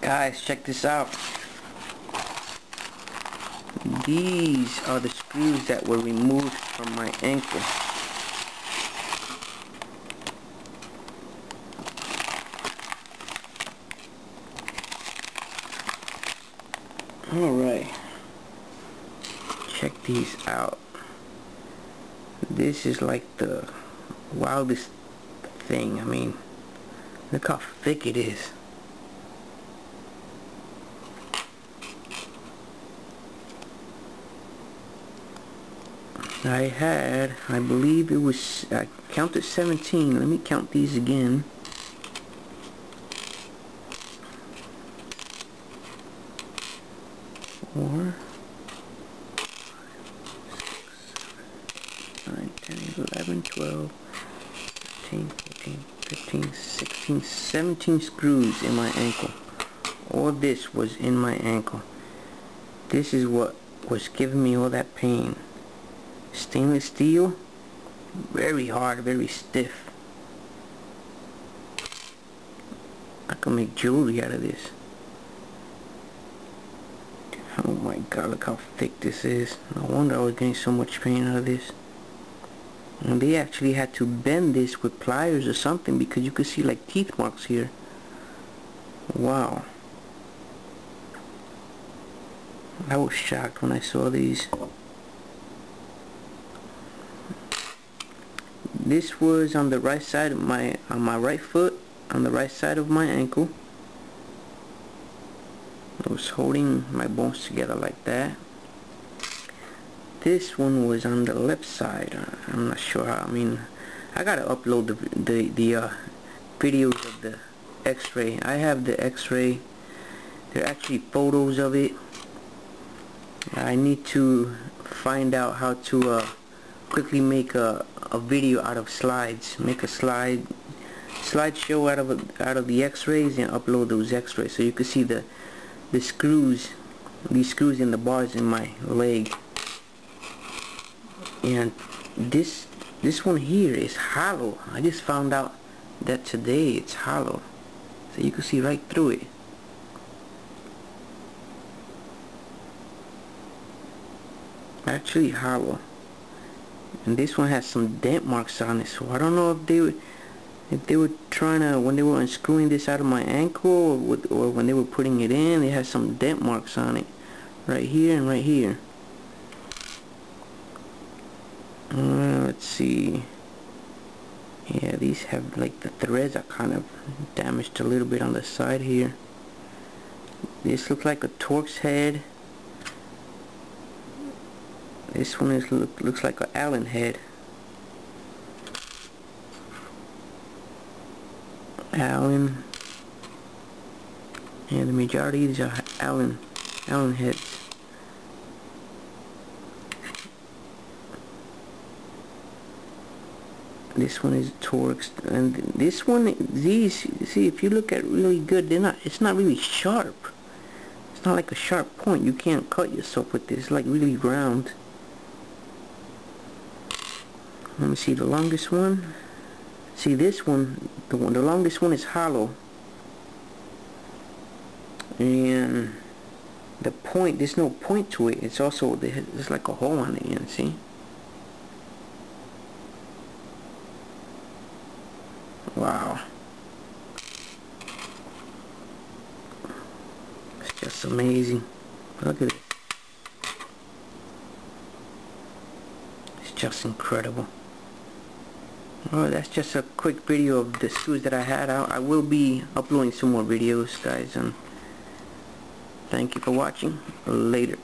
Guys, check this out. These are the screws that were removed from my ankle. Alright, check these out. This is like the wildest thing. I mean, look how thick it is. I believe it was, I counted 17. Let me count these again. Four, 6, 9, 10, 11, 12, 13, 14, 15, 16, 17 screws in my ankle. All this was in my ankle. This is what was giving me all that pain. Stainless steel, very hard, very stiff. I can make jewelry out of this. Oh my god, look how thick this is. No wonder I was getting so much pain out of this. And they actually had to bend this with pliers or something, because you could see like teeth marks here. Wow. I was shocked when I saw these. This was on the right side of my right foot, on the right side of my ankle. I was holding my bones together like that. This one was on the left side. I'm not sure how. I mean, I gotta upload the videos of the X-ray. I have the X-ray. There are actually photos of it. I need to find out how to quickly make a video out of slides. Make a slideshow out of the X-rays and upload those X-rays so you can see the screws, these screws in the bars in my leg. And this one here is hollow. I just found out that today it's hollow, so you can see right through it. Actually hollow. And this one has some dent marks on it, so I don't know if they were trying to, when they were unscrewing this out of my ankle, or when they were putting it in, it has some dent marks on it, right here and right here. Let's see. Yeah, these have, like, the threads are kind of damaged a little bit on the side here. This looks like a Torx head. This one looks like an Allen head. Allen. Yeah, the majority of these are Allen heads. This one is Torx, and this one, these, see, if you look at really good, it's not really sharp. It's not like a sharp point. You can't cut yourself with this. It's like really round. Let me see the longest one. See this one, the longest one is hollow. And the point, there's no point to it. It's also, there's like a hole on the end, see? Wow. It's just amazing. Look at it. It's just incredible. Well, that's just a quick video of the screws that I had out. I will be uploading some more videos, guys, and thank you for watching. Later.